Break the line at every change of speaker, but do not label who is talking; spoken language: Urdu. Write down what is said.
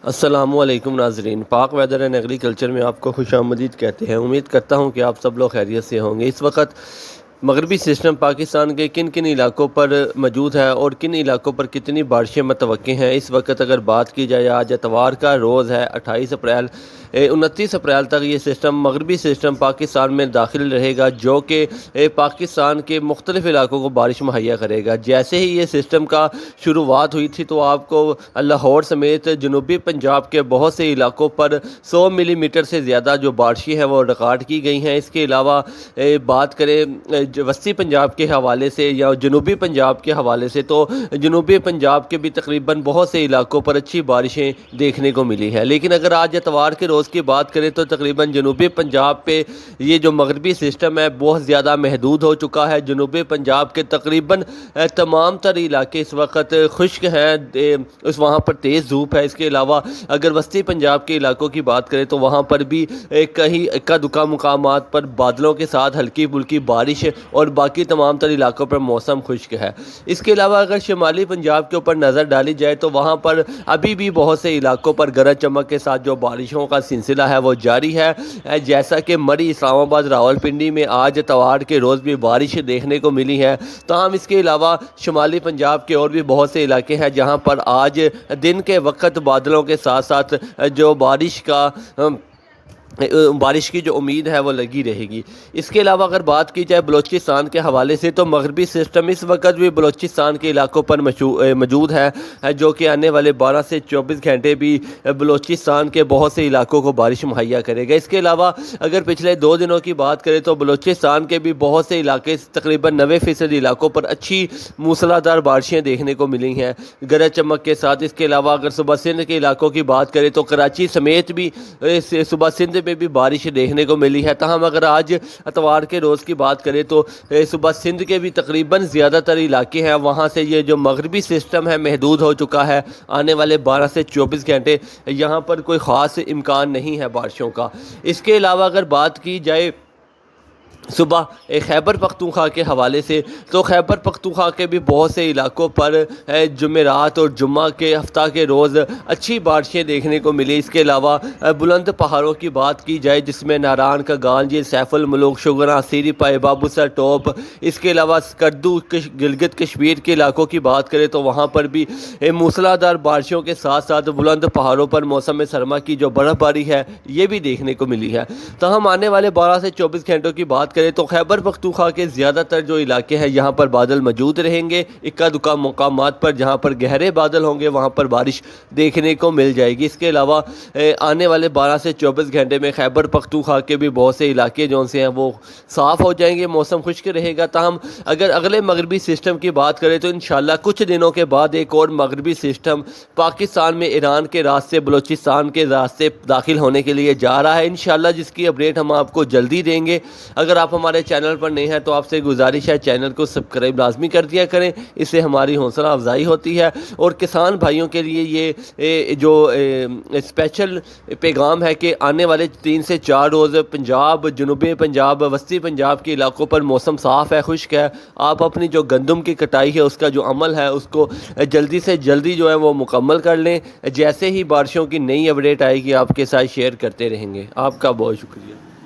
السلام علیکم ناظرین، پاک ویدر اینڈ ایگریکلچر میں آپ کو خوش آمدید کہتے ہیں۔ امید کرتا ہوں کہ آپ سب لوگ خیریت سے ہوں گے۔ اس وقت مغربی سسٹم پاکستان کے کن کن علاقوں پر موجود ہے اور کن علاقوں پر کتنی بارشیں متوقع ہیں، اس وقت اگر بات کی جائے، آج اتوار کا روز ہے 28 اپریل 29 اپریل تک یہ سسٹم مغربی سسٹم پاکستان میں داخل رہے گا، جو کہ پاکستان کے مختلف علاقوں کو بارش مہیا کرے گا۔ جیسے ہی یہ سسٹم کا شروعات ہوئی تھی تو آپ کو لاہور سمیت جنوبی پنجاب کے بہت سے علاقوں پر 100 ملی میٹر سے زیادہ جو بارشیں ہیں وہ ریکارڈ کی گئی ہیں۔ اس کے علاوہ بات کریں وسطی پنجاب کے حوالے سے یا جنوبی پنجاب کے حوالے سے، تو جنوبی پنجاب کے بھی تقریباً بہت سے علاقوں پر اچھی بارشیں دیکھنے کو ملی ہے۔ لیکن اگر آج اتوار کے روز کی بات کریں تو تقریباً جنوبی پنجاب پہ یہ جو مغربی سسٹم ہے بہت زیادہ محدود ہو چکا ہے۔ جنوبی پنجاب کے تقریباً تمام تر علاقے اس وقت خشک ہیں، وہاں پر تیز دھوپ ہے۔ اس کے علاوہ اگر وسطی پنجاب کے علاقوں کی بات کریں تو وہاں پر بھی کہیں اکا دکا مقامات پر بادلوں کے ساتھ ہلکی پھلکی بارش، اور باقی تمام تر علاقوں پر موسم خشک ہے۔ اس کے علاوہ اگر شمالی پنجاب کے اوپر نظر ڈالی جائے تو وہاں پر ابھی بھی بہت سے علاقوں پر گرج چمک کے ساتھ جو بارشوں کا سلسلہ ہے وہ جاری ہے، جیسا کہ مری، اسلام آباد، راولپنڈی میں آج اتوار کے روز بھی بارش دیکھنے کو ملی ہے۔ تاہم اس کے علاوہ شمالی پنجاب کے اور بھی بہت سے علاقے ہیں جہاں پر آج دن کے وقت بادلوں کے ساتھ ساتھ جو بارش کی جو امید ہے وہ لگی رہے گی۔ اس کے علاوہ اگر بات کی جائے بلوچستان کے حوالے سے تو مغربی سسٹم اس وقت بھی بلوچستان کے علاقوں پر موجود ہے، جو کہ آنے والے 12 سے 24 گھنٹے بھی بلوچستان کے بہت سے علاقوں کو بارش مہیا کرے گا۔ اس کے علاوہ اگر پچھلے 2 دنوں کی بات کریں تو بلوچستان کے بھی بہت سے علاقے، تقریباً 90% علاقوں پر اچھی موسلادھار بارشیں دیکھنے کو ملی ہیں گرج چمک کے ساتھ۔ اس کے علاوہ اگر صوبہ سندھ کے علاقوں کی بات کریں تو کراچی سمیت بھی صوبہ سندھ میں بھی بارش دیکھنے کو ملی ہے۔ تاہم اگر آج اتوار کے روز کی بات کریں تو صوبہ سندھ کے بھی تقریباً زیادہ تر علاقے ہیں، وہاں سے یہ جو مغربی سسٹم ہے محدود ہو چکا ہے۔ آنے والے 12 سے 24 گھنٹے یہاں پر کوئی خاص امکان نہیں ہے بارشوں کا۔ اس کے علاوہ اگر بات کی جائے صبح خیبر پختونخوا کے حوالے سے تو خیبر پختونخوا کے بھی بہت سے علاقوں پر جمعرات اور جمعہ کے ہفتہ کے روز اچھی بارشیں دیکھنے کو ملی۔ اس کے علاوہ بلند پہاڑوں کی بات کی جائے جس میں ناران کا گانجی، سیف الملوک، شگنا، سیری پائے، بابو سر ٹوپ، اس کے علاوہ سکردو، گلگت کشمیر کے علاقوں کی بات کریں تو وہاں پر بھی موسلادھار بارشوں کے ساتھ ساتھ بلند پہاڑوں پر موسم سرما کی جو برف باری ہے یہ بھی دیکھنے کو ملی ہے۔ تاہم آنے والے 12 سے 24 گھنٹوں کی بات کریں تو خیبر پختونخوا کے زیادہ تر جو علاقے ہیں یہاں پر بادل موجود رہیں گے، اکا دکا مقامات پر جہاں پر گہرے بادل ہوں گے وہاں پر بارش دیکھنے کو مل جائے گی۔ اس کے علاوہ آنے والے 12 سے 24 گھنٹے میں خیبر پختونخوا کے بھی بہت سے علاقے جو سے ہیں وہ صاف ہو جائیں گے، موسم خشک رہے گا۔ تاہم اگر اگلے مغربی سسٹم کی بات کریں تو انشاءاللہ کچھ دنوں کے بعد ایک اور مغربی سسٹم پاکستان میں ایران کے راستے، بلوچستان کے راستے داخل ہونے کے لیے جا رہا ہے انشاءاللہ، جس کی اپڈیٹ ہم آپ کو جلدی دیں گے۔ اگر آپ ہمارے چینل پر نہیں ہیں تو آپ سے گزارش ہے چینل کو سبسکرائب لازمی کر دیا کریں، اس سے ہماری حوصلہ افزائی ہوتی ہے۔ اور کسان بھائیوں کے لیے یہ جو اسپیشل پیغام ہے کہ آنے والے 3 سے 4 روز پنجاب، جنوبی پنجاب، وسطی پنجاب کے علاقوں پر موسم صاف ہے، خشک ہے۔ آپ اپنی جو گندم کی کٹائی ہے اس کا جو عمل ہے اس کو جلدی سے جلدی جو ہے وہ مکمل کر لیں۔ جیسے ہی بارشوں کی نئی اپڈیٹ آئے گی آپ کے ساتھ شیئر کرتے رہیں گے۔ آپ کا بہت شکریہ۔